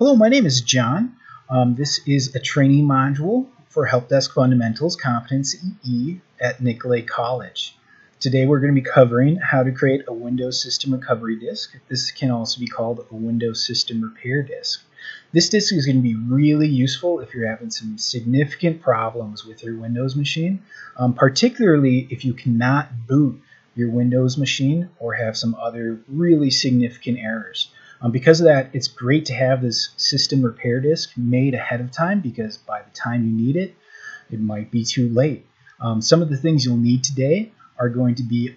Hello, my name is John. This is a training module for Help Desk Fundamentals Competency E at Nicolet College. Today we're going to be covering how to create a Windows System Recovery Disk. This can also be called a Windows System Repair Disk. This disk is going to be really useful if you're having some significant problems with your Windows machine, particularly if you cannot boot your Windows machine or have some other really significant errors. Because of that, it's great to have this system repair disk made ahead of time, because by the time you need it, it might be too late. Some of the things you'll need today are going to be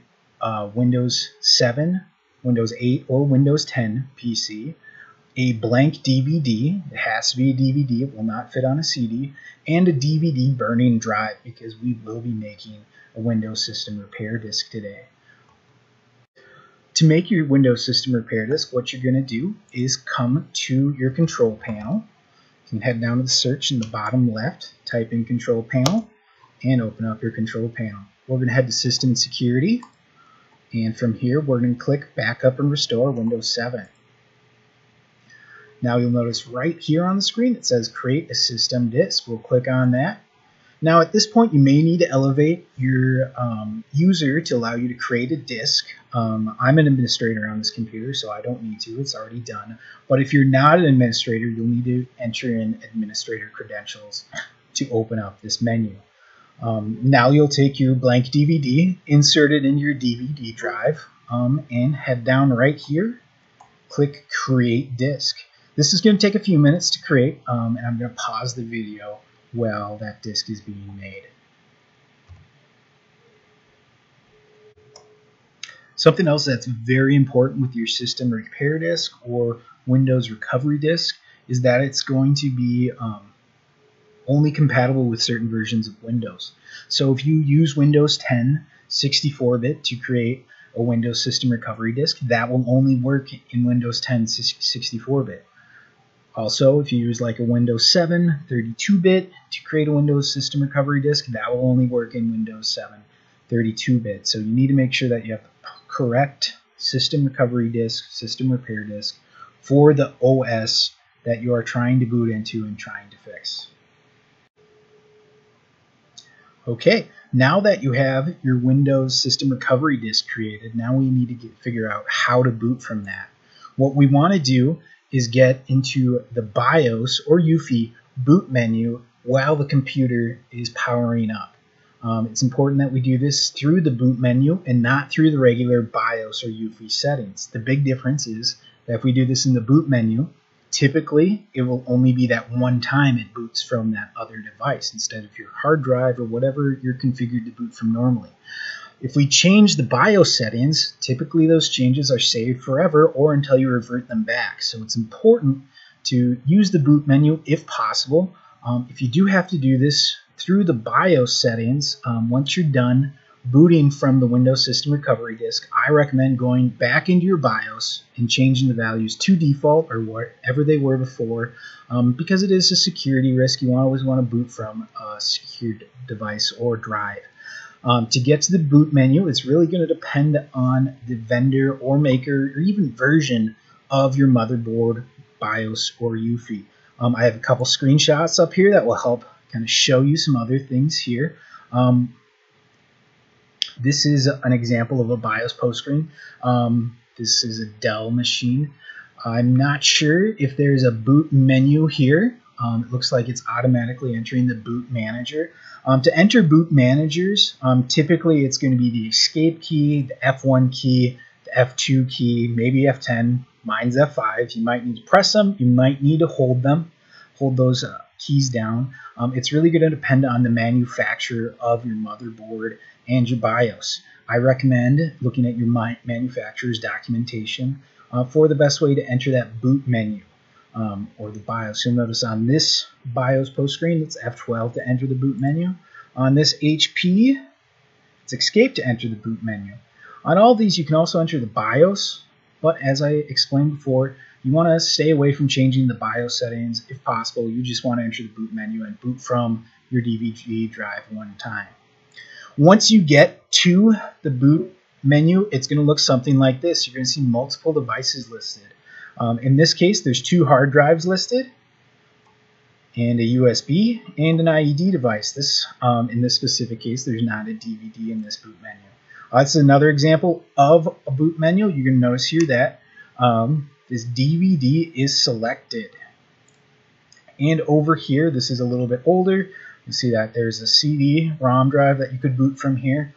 Windows 7, Windows 8, or Windows 10 PC, a blank DVD, it has to be a DVD, it will not fit on a CD, and a DVD burning drive, because we will be making a Windows System Repair Disk today. To make your Windows System Repair Disk, what you're going to do is come to your control panel. You can head down to the search in the bottom left, type in control panel, and open up your control panel. We're going to head to System and Security, and from here we're going to click Backup and Restore Windows 7. Now you'll notice right here on the screen it says Create a System Disk. We'll click on that. Now at this point you may need to elevate your user to allow you to create a disk. I'm an administrator on this computer, so I don't need to, it's already done. But if you're not an administrator, you'll need to enter in administrator credentials to open up this menu. Now you'll take your blank DVD, insert it in your DVD drive, and head down right here, click Create Disk. This is going to take a few minutes to create, and I'm going to pause the video while that disk is being made. Something else that's very important with your system repair disk or Windows recovery disk is that it's going to be only compatible with certain versions of Windows. So if you use Windows 10 64-bit to create a Windows System Recovery Disk, that will only work in Windows 10 64-bit. Also, if you use like a Windows 7 32-bit to create a Windows System Recovery Disk, that will only work in Windows 7 32-bit. So you need to make sure that you have the correct System Recovery Disk, System Repair Disk for the OS that you are trying to boot into and trying to fix. Okay, now that you have your Windows System Recovery Disk created, now we need to figure out how to boot from that. What we want to do is get into the BIOS or UEFI boot menu while the computer is powering up. It's important that we do this through the boot menu and not through the regular BIOS or UEFI settings. The big difference is that if we do this in the boot menu, typically it will only be that one time it boots from that other device instead of your hard drive or whatever you're configured to boot from normally. If we change the BIOS settings, typically those changes are saved forever or until you revert them back. So it's important to use the boot menu if possible. If you do have to do this through the BIOS settings, once you're done booting from the Windows System Recovery Disk, I recommend going back into your BIOS and changing the values to default or whatever they were before, because it is a security risk. You always want to boot from a secured device or drive. To get to the boot menu, it's really going to depend on the vendor or maker or even version of your motherboard, BIOS, or UEFI. I have a couple screenshots up here that will help kind of show you some other things here. This is an example of a BIOS post screen. This is a Dell machine. I'm not sure if there's a boot menu here. It looks like it's automatically entering the boot manager. To enter boot managers, typically it's going to be the escape key, the F1 key, the F2 key, maybe F10. Mine's F5. You might need to press them. You might need to hold them, hold those keys down. It's really going to depend on the manufacturer of your motherboard and your BIOS. I recommend looking at your manufacturer's documentation for the best way to enter that boot menu. Or the BIOS. You'll notice on this BIOS post screen, it's F12 to enter the boot menu. On this HP, it's Escape to enter the boot menu. On all these, you can also enter the BIOS, but as I explained before, you want to stay away from changing the BIOS settings if possible. You just want to enter the boot menu and boot from your DVD drive one time. Once you get to the boot menu, it's going to look something like this. You're going to see multiple devices listed. In this case, there's 2 hard drives listed, and a USB and an IED device. In this specific case, there's not a DVD in this boot menu. That's another example of a boot menu. You're going to notice here that this DVD is selected. And over here, this is a little bit older. You see that there's a CD-ROM drive that you could boot from here.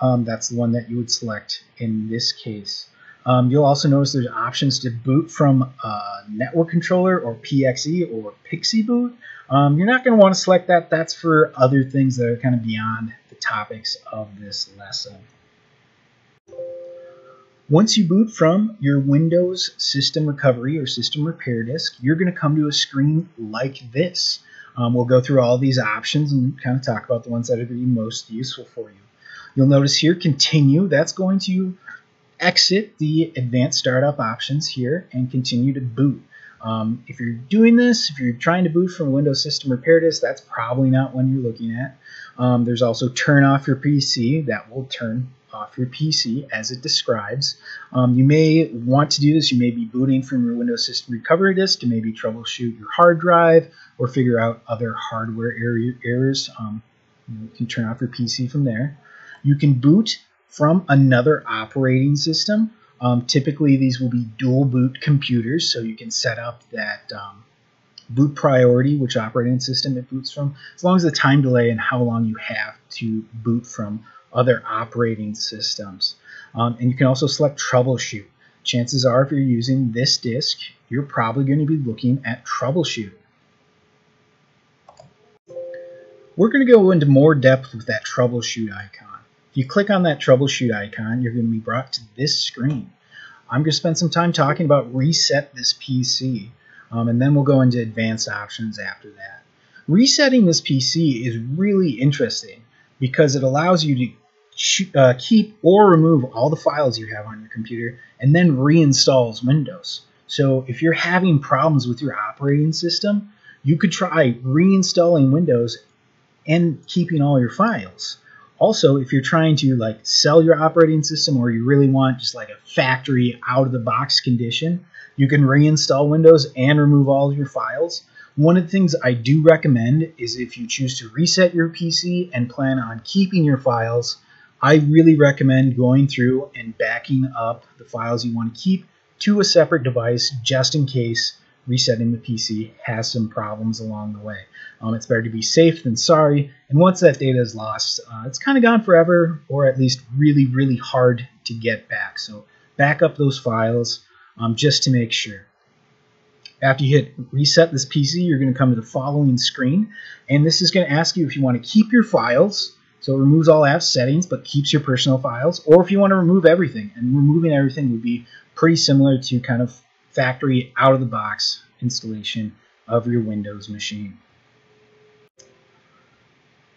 That's the one that you would select in this case. You'll also notice there's options to boot from a network controller or PXE or Pixie boot. You're not going to want to select that. That's for other things that are kind of beyond the topics of this lesson. Once you boot from your Windows System Recovery or System Repair Disk, you're going to come to a screen like this. We'll go through all these options and kind of talk about the ones that are going to be most useful for you. You'll notice here, Continue. That's going to exit the advanced startup options here and continue to boot. If you're doing this, if you're trying to boot from a Windows System Repair Disk, that's probably not one you're looking at. There's also Turn Off Your PC. That will turn off your PC as it describes. You may want to do this. You may be booting from your Windows System Recovery Disk to maybe troubleshoot your hard drive or figure out other hardware errors. You can turn off your PC from there. You can boot from another operating system. Typically, these will be dual boot computers, so you can set up that boot priority, which operating system it boots from, as long as the time delay and how long you have to boot from other operating systems. And you can also select troubleshoot. Chances are, if you're using this disk, you're probably going to be looking at troubleshoot. We're going to go into more depth with that troubleshoot icon. If you click on that troubleshoot icon, you're going to be brought to this screen. I'm going to spend some time talking about reset this PC, and then we'll go into advanced options after that. Resetting this PC is really interesting because it allows you to keep or remove all the files you have on your computer and then reinstalls Windows. So if you're having problems with your operating system, you could try reinstalling Windows and keeping all your files. Also, if you're trying to sell your operating system, or you really want just like a factory out-of-the-box condition, you can reinstall Windows and remove all of your files. One of the things I do recommend is if you choose to reset your PC and plan on keeping your files, I really recommend going through and backing up the files you want to keep to a separate device just in case resetting the PC has some problems along the way. It's better to be safe than sorry, and once that data is lost, it's kind of gone forever, or at least really, really hard to get back. So back up those files just to make sure. After you hit reset this PC, you're going to come to the following screen, and this is going to ask you if you want to keep your files. So it removes all app settings but keeps your personal files, or if you want to remove everything. And removing everything would be pretty similar to kind of factory out-of-the-box installation of your Windows machine.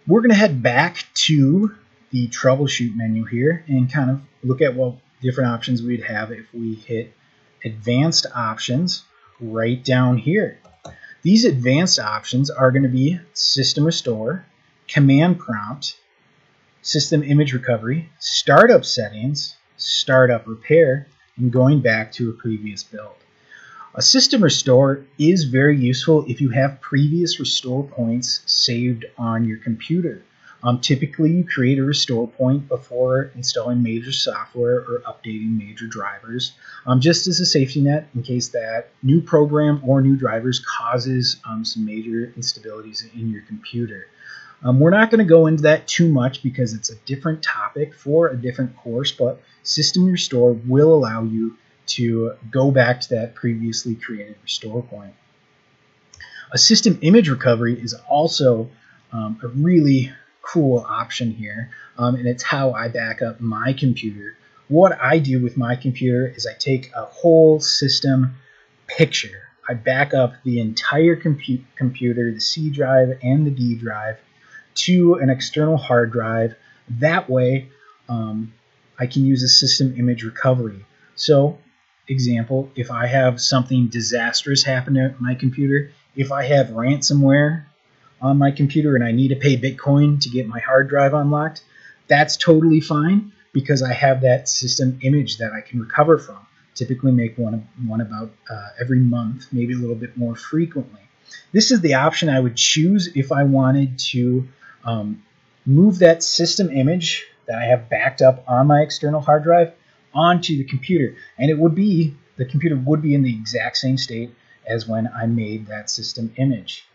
We're going to head back to the troubleshoot menu here and kind of look at what different options we'd have if we hit advanced options right down here. These advanced options are going to be system restore, command prompt, system image recovery, startup settings, startup repair, and going back to a previous build. A system restore is very useful if you have previous restore points saved on your computer. Typically, you create a restore point before installing major software or updating major drivers, just as a safety net in case that new program or new drivers causes some major instabilities in your computer. We're not going to go into that too much because it's a different topic for a different course, but system restore will allow you to go back to that previously created restore point. A system image recovery is also a really cool option here, and it's how I back up my computer. What I do with my computer is I take a whole system picture. I back up the entire computer, the C drive and the D drive, to an external hard drive. That way I can use a system image recovery. So, example, if I have something disastrous happen to my computer, if I have ransomware on my computer and I need to pay Bitcoin to get my hard drive unlocked, that's totally fine because I have that system image that I can recover from. Typically make one about every month, maybe a little bit more frequently. This is the option I would choose if I wanted to move that system image that I have backed up on my external hard drive onto the computer. And the computer would be in the exact same state as when I made that system image.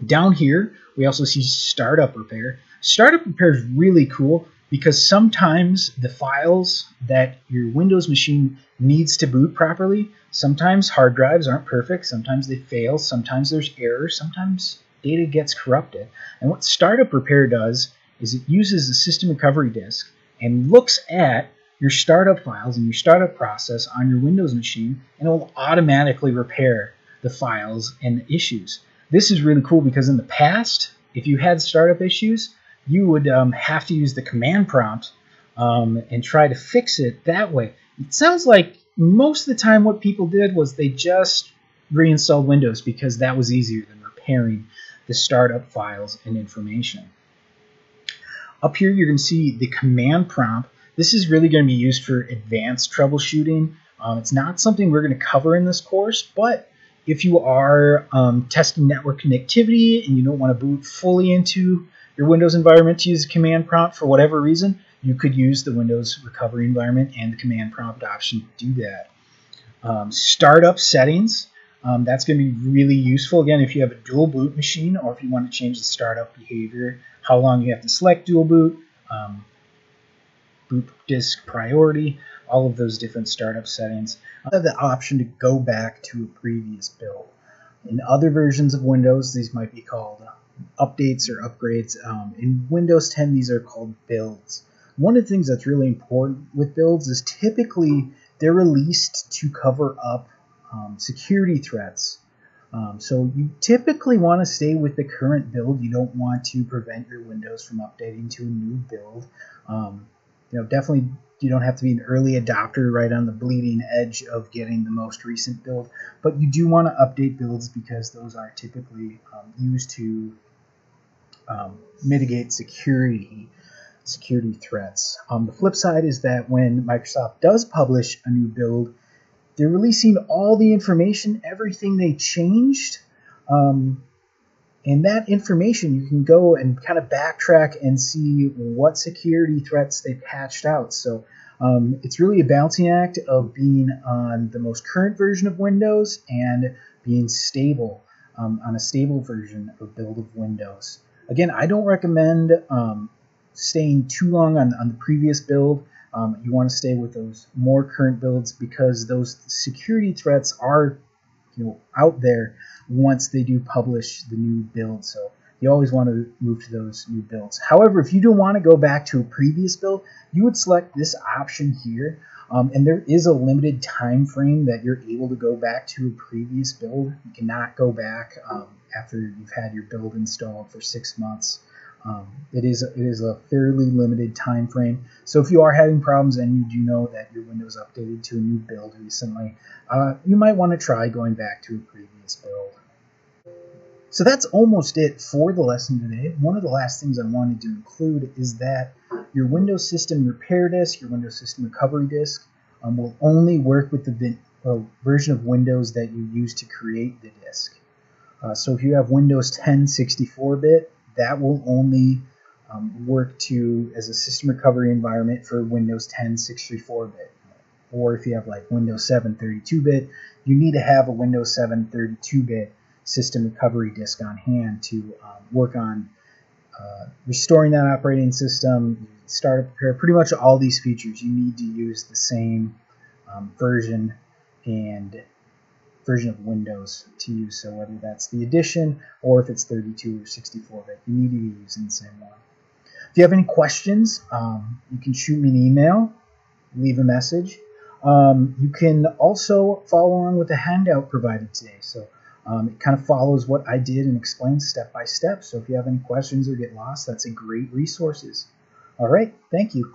Down here, we also see startup repair. Startup repair is really cool because sometimes the files that your Windows machine needs to boot properly, sometimes hard drives aren't perfect, sometimes they fail, sometimes there's errors, sometimes data gets corrupted. And what startup repair does is it uses the system recovery disk and looks at your startup files and your startup process on your Windows machine, and it will automatically repair the files and the issues. This is really cool because in the past, if you had startup issues, you would have to use the command prompt and try to fix it that way. It sounds like most of the time what people did was they just reinstalled Windows because that was easier than repairing the startup files and information. Up here, you're going to see the command prompt. This is really going to be used for advanced troubleshooting. It's not something we're going to cover in this course, but if you are testing network connectivity and you don't want to boot fully into your Windows environment to use the command prompt for whatever reason, you could use the Windows recovery environment and the command prompt option to do that. Startup settings, that's going to be really useful, again, if you have a dual boot machine or if you want to change the startup behavior, how long you have to select dual boot, boot disk priority, all of those different startup settings. I have the option to go back to a previous build. In other versions of Windows, these might be called updates or upgrades. In Windows 10, these are called builds. One of the things that's really important with builds is typically they're released to cover up security threats. So you typically want to stay with the current build. You don't want to prevent your Windows from updating to a new build. Definitely you don't have to be an early adopter right on the bleeding edge of getting the most recent build, but you do want to update builds because those are typically used to mitigate security threats. The flip side is that when Microsoft does publish a new build, they're releasing all the information, everything they changed, and that information you can go and kind of backtrack and see what security threats they patched out. So it's really a balancing act of being on the most current version of Windows and being stable on a stable version of build of Windows. Again, I don't recommend staying too long on the previous build. You want to stay with those more current builds because those security threats are out there once they do publish the new build. So you always want to move to those new builds. However, if you don't want to go back to a previous build, you would select this option here. And there is a limited time frame that you're able to go back to a previous build. You cannot go back after you've had your build installed for 6 months. It is a fairly limited time frame. So if you are having problems and you do know that your Windows updated to a new build recently, you might want to try going back to a previous build. So that's almost it for the lesson today. One of the last things I wanted to include is that your Windows System Repair Disk, your Windows System Recovery Disk, will only work with the version of Windows that you use to create the disk. So if you have Windows 10 64-bit, that will only work as a system recovery environment for Windows 10 64-bit. Or if you have like Windows 7 32-bit, you need to have a Windows 7 32-bit system recovery disk on hand to work on restoring that operating system, startup repair, pretty much all these features. You need to use the same version of Windows to use. So whether that's the edition or if it's 32 or 64-bit, you need to be using the same one. If you have any questions, you can shoot me an email, leave a message. You can also follow along with the handout provided today. So it kind of follows what I did and explains step by step. So if you have any questions or get lost, that's a great resource. All right, thank you.